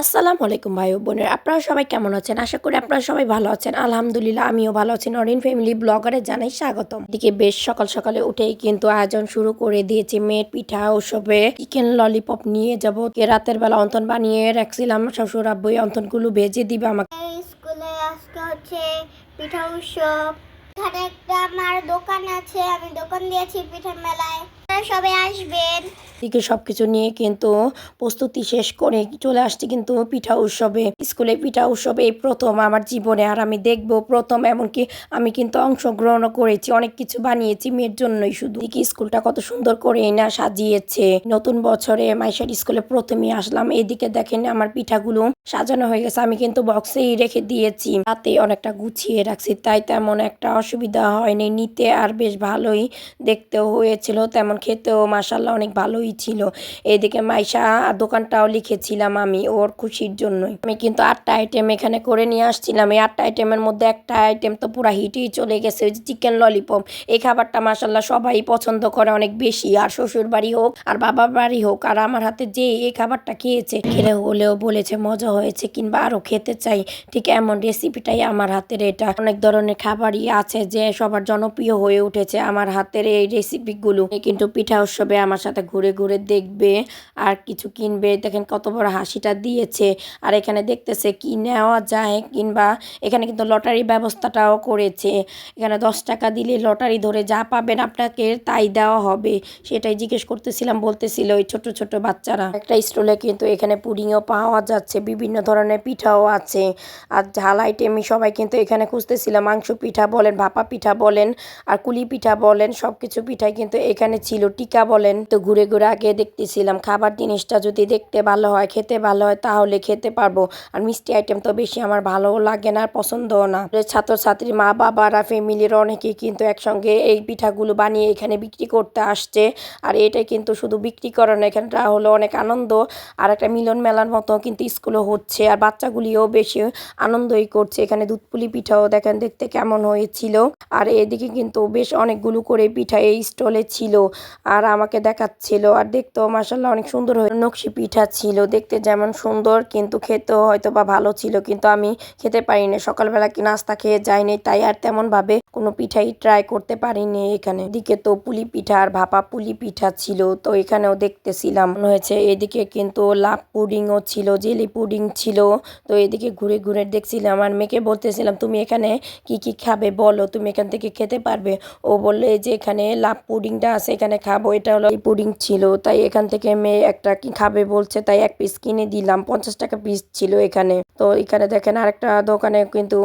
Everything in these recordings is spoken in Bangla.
আসসালামু আলাইকুম ভাই ও বোনেরা, আপনারা সবাই কেমন আছেন? আশা করি আপনারা সবাই ভালো আছেন। আলহামদুলিল্লাহ আমিও ভালো আছি। নরিন ফ্যামিলি ব্লগারে জানাই স্বাগতম। এদিকে বেশ সকাল সকালে উঠেই কিন্তু আয়োজন শুরু করে দিয়েছি মেয়ের পিঠা উৎসবে। চিকেন ললিপপ নিয়ে যাব। রাতের বেলা অন্তন বানিয়ে রাখছিলাম, শ্বশুর আব্বু অন্তনগুলো ভেজে দিবে আমাকে। স্কুলে আজকে হচ্ছে পিঠা উৎসব। এখানে একটা আমার দোকান আছে, আমি দোকান দিয়েছি পিঠার মেলায়, আপনারা সবাই আসবেন। এদিকে সবকিছু নিয়ে কিন্তু প্রস্তুতি শেষ করে চলে আসছি কিন্তু পিঠা উৎসবে। স্কুলে পিঠা উৎসবে এই প্রথম আমার জীবনে, আর আমি দেখবো প্রথম, এমনকি আমি কিন্তু অংশগ্রহণও করেছি, অনেক কিছু বানিয়েছি মেয়ের জন্যই। শুধু কি স্কুলটা কত সুন্দর করে না সাজিয়েছে। নতুন বছরে মাইশার স্কুলে প্রথমেই আসলাম। এদিকে দেখেন আমার পিঠাগুলো সাজানো হয়ে গেছে, আমি কিন্তু বক্সেই রেখে দিয়েছি, তাতে অনেকটা গুছিয়ে রাখছি, তাই তেমন একটা অসুবিধা হয়নি নিতে, আর বেশ ভালোই দেখতেও হয়েছিল, তেমন খেতেও মাশাল্লাহ অনেক ভালোই ছিল। এদিকে মাইশা দোকানটাও লিখেছিলাম আমি ওর খুশির জন্যই। আমি কিন্তু 8টা আইটেম এখানে করে নিয়ে আসছিলাম। এই 8টা আইটেমের মধ্যে একটা আইটেম তো পুরো হিটই চলে গেছে, ওই যে চিকেন ললিপপ। এই খাবারটা মাশাল্লাহ সবাই পছন্দ করে অনেক বেশি, আর শ্বশুর বাড়ি হোক আর বাবার বাড়ি হোক, আর আমার হাতে যে এই খাবারটা খেয়েছে, খেলে হলেও বলেছে মজা হয়েছে কিংবা আরো খেতে চাই। ঠিক এমন রেসিপিটাই আমার হাতের। এটা অনেক ধরনের খাবারই আছে যে সবার জনপ্রিয় হয়ে উঠেছে আমার হাতের এই রেসিপিগুলো। কিন্তু পিঠা উৎসবে আমার সাথে ঘুরে ঘুরে দেখবে আর কিছু কিনবে। দেখেন কত বড় হাসিটা দিয়েছে, আর এখানে দেখতেছে কি নেওয়া যায়, কিংবা এখানে কিন্তু লটারি ব্যবস্থাটাও করেছে। এখানে 10 টাকা দিলে লটারি ধরে যা পাবেন আপনাকে তাই দেওয়া হবে। সেটাই জিজ্ঞেস করতেছিলাম, বলতেছিল ওই ছোট ছোট বাচ্চারা। একটা স্টলে কিন্তু এখানে পুডিংও পাওয়া যাচ্ছে, বিভিন্ন ধরনের পিঠাও আছে, আর ঝাল আইটেমই সবাই কিন্তু এখানে খুঁজতেছিলাম। মাংস পিঠা বলেন, ভাপা পিঠা বলেন, আর কুলি পিঠা বলেন, সবকিছু পিঠাই কিন্তু এখানে ছিল। টিকা বলেন। তো ঘুরে ঘুরে আগে দেখতেছিলাম খাবার জিনিসটা যদি দেখতে ভালো হয়, খেতে ভালো হয়, তাহলে খেতে পারবো। আর মিষ্টি আইটেম তো বেশি আমার ভালোও লাগে না, আর পছন্দও না। ছাত্রছাত্রী মা বাবারা ফ্যামিলির অনেকেই কিন্তু একসঙ্গে এই পিঠাগুলো বানিয়ে এখানে বিক্রি করতে আসছে। আর এটাই কিন্তু শুধু বিক্রি করে না, এখানটা হলো অনেক আনন্দ, আর একটা মিলন মেলার মতো কিন্তু স্কুলে হচ্ছে, আর বাচ্চাগুলিও বেশি আনন্দই করছে। এখানে দুধ পুলি পিঠাও দেখেন দেখতে কেমন হয়েছিল। আর এদিকে কিন্তু বেশ অনেকগুলো করে পিঠা এই স্টলে ছিল, আর আমাকে দেখাচ্ছিল, আর দেখতেও মাসাল্লাহ অনেক সুন্দর হয়ে নকশি পিঠা ছিল। দেখতে যেমন সুন্দর, কিন্তু খেতেও হয়তো বা ভালো ছিল, কিন্তু আমি খেতে পারিনি। সকালবেলা কি নাস্তা খেয়ে যাইনি, তাই আর তেমন ভাবে কোনো পিঠাই ট্রাই করতে পারিনি। এখানে এদিকে তো পুলি পিঠা আর ভাপা পুলি পিঠা ছিল, তো এখানেও দেখতেছিলাম মনে হয়েছে। এদিকে কিন্তু লাভ পুডিংও ছিল, জেলি পুডিং ছিল। তো এদিকে ঘুরে ঘুরে দেখছিলাম, আমার মেয়েকে বলতেছিলাম তুমি এখানে কি কি খাবে বলো, তুমি এখান থেকে খেতে পারবে। ও বললো এই যে এখানে লাভ পুডিংটা আছে, এখানে খাবো। এটা হলো এই পুডিং ছিল, তাই এখান থেকে মেয়ে একটা কি খাবে বলছে, তাই এক পিস কিনে দিলাম। 50 টাকা পিস ছিল এখানে। তো এখানে দেখেন আরেকটা দোকানে কিন্তু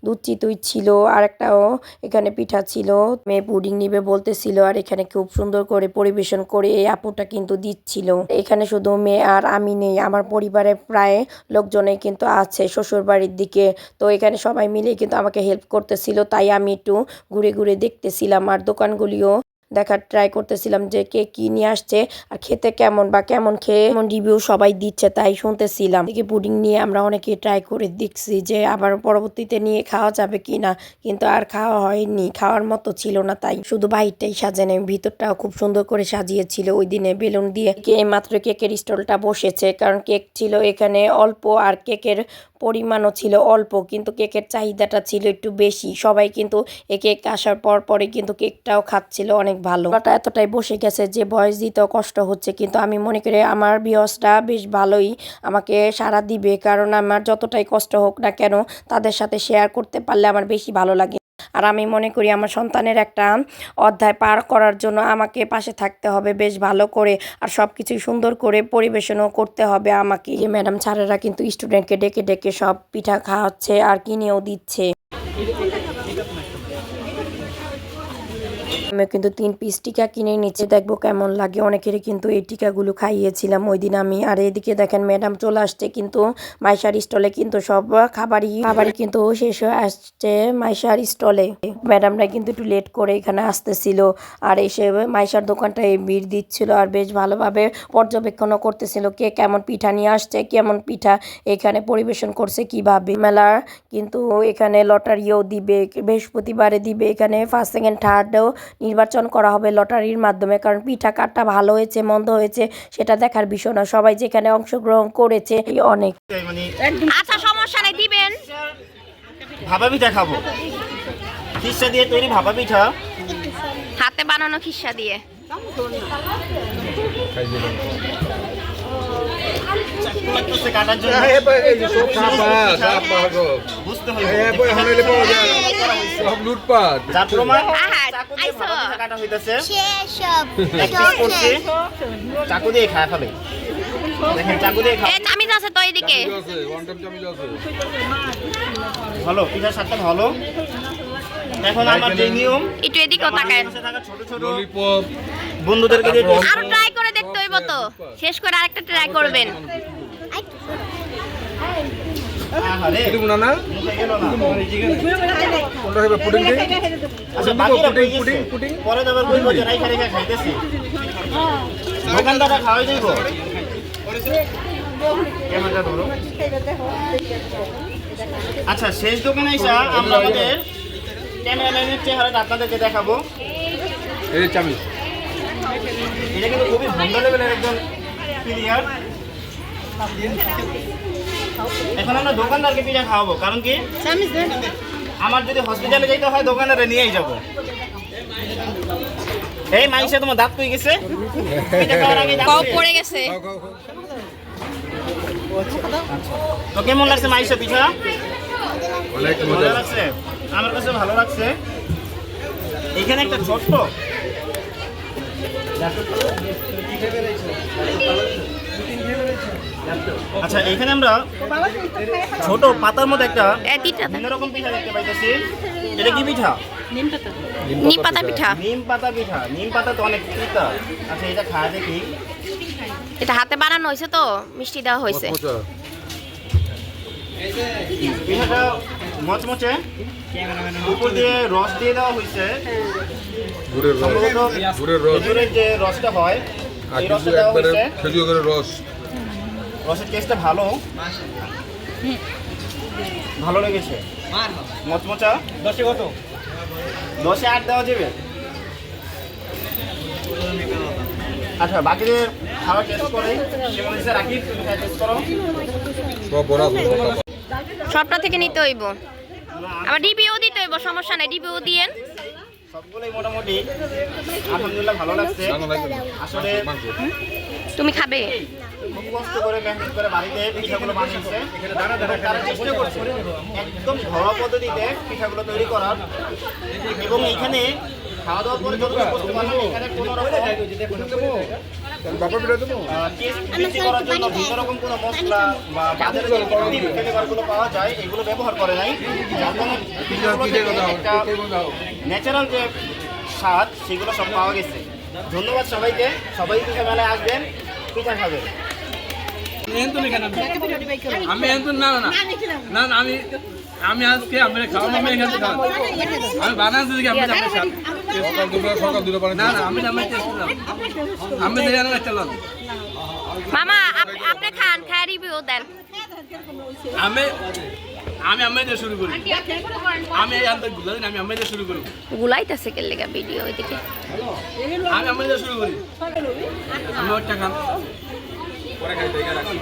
দুধ চিতুই ছিল, আরেকটাও এখানে পিঠা ছিল। মেয়ে পুডিং নিবে বলতেছিল, আর এখানে খুব সুন্দর করে পরিবেশন করে এই আপুটা কিন্তু দিচ্ছিল। এখানে শুধু মেয়ে আর আমি নেই, আমার পরিবারের প্রায় লোকজনে কিন্তু আছে শ্বশুর বাড়ির দিকে। তো এখানে সবাই মিলে কিন্তু আমাকে হেল্প করতেছিল, তাই আমি একটু ঘুরে ঘুরে দেখতেছিলাম, আর দোকানগুলিও দেখার ট্রাই করতেছিলাম যে কে কি নিয়ে আসছে, আর খেতে কেমন বা কেমন খেয়ে কেমন রিভিউ সবাই দিচ্ছে তাই শুনতেছিলাম। এদিকে পুডিং নিয়ে আমরা অনেকে ট্রাই করে দেখছি যে আবার পরবর্তীতে নিয়ে খাওয়া যাবে কি না, কিন্তু আর খাওয়া হয়নি, খাওয়ার মতো ছিল না, তাই শুধু বাইরটাই সাজানো। ভিতরটাও খুব সুন্দর করে সাজিয়েছিল ওই দিনে বেলুন দিয়ে। মাত্র কেকের স্টলটা বসেছে, কারণ কেক ছিল এখানে অল্প, আর কেকের পরিমাণও ছিল অল্প, কিন্তু কেকের চাহিদাটা ছিল একটু বেশি। সবাই কিন্তু এই কেক আসার পর পরে কিন্তু কেকটাও খাচ্ছিল অনেক ভালো। ওটা এতটাই বসে গেছে যে ভয়েস দিতেও কষ্ট হচ্ছে, কিন্তু আমি মনে করি আমার ভিউয়ার্সরা বেশ ভালোই আমাকে সাড়া দিবে, কারণ আমার যতটাই কষ্ট হোক না কেন তাদের সাথে শেয়ার করতে পারলে আমার বেশি ভালো লাগে। আর আমি মনে করি আমার সন্তানের একটা অধ্যায় পার করার জন্য আমাকে পাশে থাকতে হবে বেশ ভালো করে, আর সব কিছুই সুন্দর করে পরিবেশনও করতে হবে আমাকে। ম্যাডাম স্যারেরা কিন্তু স্টুডেন্টকে ডেকে ডেকে সব পিঠা খাওয়াচ্ছে আর কিনেও দিচ্ছে। আমি কিন্তু 3 পিস টিকা কিনে নিচ্ছে, দেখবো কেমন লাগে। অনেকেরই কিন্তু এই টিকাগুলো খাইয়েছিলাম ওই দিন আমি। আর এদিকে দেখেন ম্যাডাম চলে আসছে, কিন্তু মাইশার স্টলে কিন্তু সব খাবারই কিন্তু শেষ হয়ে আসছে মাইশার স্টলে। ম্যাডামরা কিন্তু একটু লেট করে এখানে আসতেছিল, আর এসে মাইশার দোকানটায় ভিড় দিচ্ছিল, আর বেশ ভালোভাবে পর্যবেক্ষণও করতেছিল কে কেমন পিঠা নিয়ে আসছে, কেমন পিঠা এখানে পরিবেশন করছে কিভাবে। মেলার কিন্তু এখানে লটারিও দিবে, বৃহস্পতিবারে দিবে। এখানে ফার্স্ট সেকেন্ড থার্ডও নির্বাচন করা হবে লটারির মাধ্যমে, কারণ পিঠা কাঠটা ভালো হয়েছে মন্দ হয়েছে সেটা দেখার বিষয় না, সবাই যেখানে অংশগ্রহণ করেছে অনেক। আচ্ছা সমস্যা নাই, দিবেন। ভাপা পিঠা খাবো, খিসা দিয়ে তৈরি ভাপা পিঠা, হাতে বানানো খিসা দিয়ে। কাটার জন্য বুঝতে হবে সব লুটপাট। যার প্রমাণ আহা, চাকু দিয়ে আইসো। ভাপা পিঠা কাটা হইতেছে, সেসব এক পিস করছি, চাকু দিয়ে খায় ফেলে। দেখেন চাকু দিয়ে এ চামিচ আছে তো এদিকে। ভালো, পিঠার স্বাদটা ভালো। এখন আমার যে নিয়ম, একটু এদিকেও তাকায়। পাশে থাকা ছোট ছোট ললিপপ বন্ধুদেরকে দিয়ে আরো ট্রাই করে দেখতে হইব তো, শেষ করে আরেকটা ট্রাই করবেন। আহারে, দিব না না মুখে গেল না। কোনটা হবে পুডিং দে আচ্ছা, বাকিরা পুডিং কই পুডিং গেছে? পুডিং পরে আবার কইব যে রাইখা রেখা খাইতেছি। দোকানদাররা খাওয়াই দিব। ক্যামেরাটা ধরো। আচ্ছা, শেষ দোকানে এসে আমরা আমাদের ক্যামেরাম্যানের চেহারাটা আপনাদেরকে দেখাবো। এই চামিচ এটা কিন্তু খুবই ভঙ্গ লেভেলের একদম ক্লিয়ার। এখন আমরা দোকানদারকে পিঠা খাওয়াবো, কারণ কি আমার যদি হসপিটালে যেতে হয় দোকানদারে নিয়েই যাব। এই মাইসে তোমার দাঁত কই গেছে? পিঠা খাওয়ার আগে দাঁত কও কই? পড়ে গেছে। খাও খাও খাও তো কেমন লাগছে মাইসে পিঠা? অনেক মজা মজা লাগছে, আমার কাছে ভালো লাগছে। এখানে একটা ছোট্ট আচ্ছা, এখানে আমরা ছোট পাতার মধ্যে একটা এ তিনটা ভিন্ন রকম পিঠা দেখতে পাইতেছি। এটা কি পিঠা? নিম পাতা পিঠা। নিম পাতা পিঠা। নিম পাতা তো অনেক তিতা। আচ্ছা, এটা খায় দেখি। এটা হাতে বানানো হয়েছে তো, মিষ্টি দেওয়া হয়েছে। মজা পিঠাটা মচমচে, উপর দিয়ে রস দিয়ে দেওয়া হয়েছে। গুড়ের রস সম্ভবত গুড়ের রস খেজুরের যে রসটা হয় আর এই কিন্তু রসটা দেওয়া একবারে হয়েছে। খেজুরের রস রসের টেস্টটা ভালো, ভালো লেগেছে। মচমচা। 10-এ কত? 10-এ 8 দেওয়া যাবে। আচ্ছা, বাকিদের খাওয়া টেস্ট করে কেমন হয়েছে রাখি, তুমি টেস্ট করো। সব বড় আছে সবটা থেকে নিতে হইব, আবার ডিবিও দিতে হইব, সমস্যা নাই, ডিবিও দিয়েন। সবগুলোই মোটামুটি আলহামদুলিল্লাহ ভালো লাগছে। আসলে তুমি খাবে? খুব কষ্ট করে মেহনত করে বাড়িতে পিঠাগুলো বানিয়েছে। এবং তারা চেষ্টা করছে একদম ঘরোয়া পদ্ধতিতে পিঠাগুলো তৈরি করার। এবং এখানে খাওয়া দাওয়ার পরে যতটা করতে পারলাম, এখানে কোনো রকম বাবা পিঠা দেবো টেস্ট বৃদ্ধি করার জন্য বিভিন্ন রকম কোনো মশলা বা বাজারে যে কৃত্রিম ফ্লেভারগুলো পাওয়া যায় এগুলো ব্যবহার করে নাই। যার কারণে পিঠাগুলো থেকে একটা ন্যাচারাল যে স্বাদ সেগুলো সব পাওয়া গেছে। ধন্যবাদ সবাইকে। সবাই পিঠা মেলায় আসবেন, পিঠা খাবেন। আমি এখন না না না না না, আমি আজকে আমি খাওয়া আমি এখানে খাওয়া আমি বানাচ্ছি দেখি আমি সকাল দুটো পানি না না আমি আমি দেখে না চালান মামা আপনি খান, খায় রিভিউ দেন। আমি আমি আমি দিয়ে শুরু করি, আমি এই আনতে গুলা আমি আমি দিয়ে শুরু করি, গুলাইতেছে কে লেগা ভিডিও ওইদিকে। আমি আমি দিয়ে শুরু করি, আমি ওটা খান পরে খাই দেখে রাখি।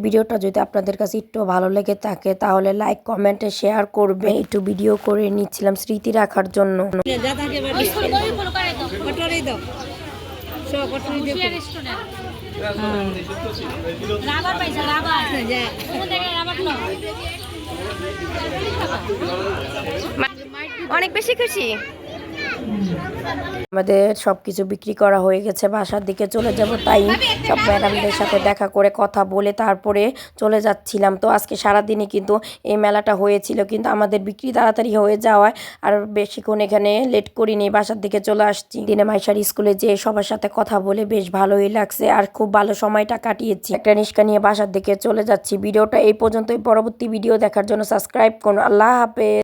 ভিডিওটা যদি আপনাদের কাছে একটু ভালো লেগে থাকে তাহলে লাইক কমেন্টে শেয়ার করবে। একটু ভিডিও করে নিচ্ছিলাম স্মৃতি রাখার জন্য। অনেক বেশি খুশি। আমাদের সবকিছু বিক্রি করা হয়ে গেছে, বাসার দিকে চলে যাব, তাই সব ম্যাডামদের সাথে দেখা করে কথা বলে তারপরে চলে যাচ্ছিলাম। তো আজকে সারাদিনই কিন্তু এই মেলাটা হয়েছিল, কিন্তু আমাদের বিক্রি তাড়াতাড়ি হয়ে যাওয়ায় আর বেশিক্ষণ এখানে লেট করিনি, বাসার দিকে চলে আসছি। দিনে মাইশার স্কুলে যেয়ে সবার সাথে কথা বলে বেশ ভালোই লাগছে আর খুব ভালো সময়টা কাটিয়েছি। একটা নিষ্কা নিয়ে বাসার দিকে চলে যাচ্ছি। ভিডিওটা এই পর্যন্তই, পরবর্তী ভিডিও দেখার জন্য সাবস্ক্রাইব করুন। আল্লাহ হাফেজ।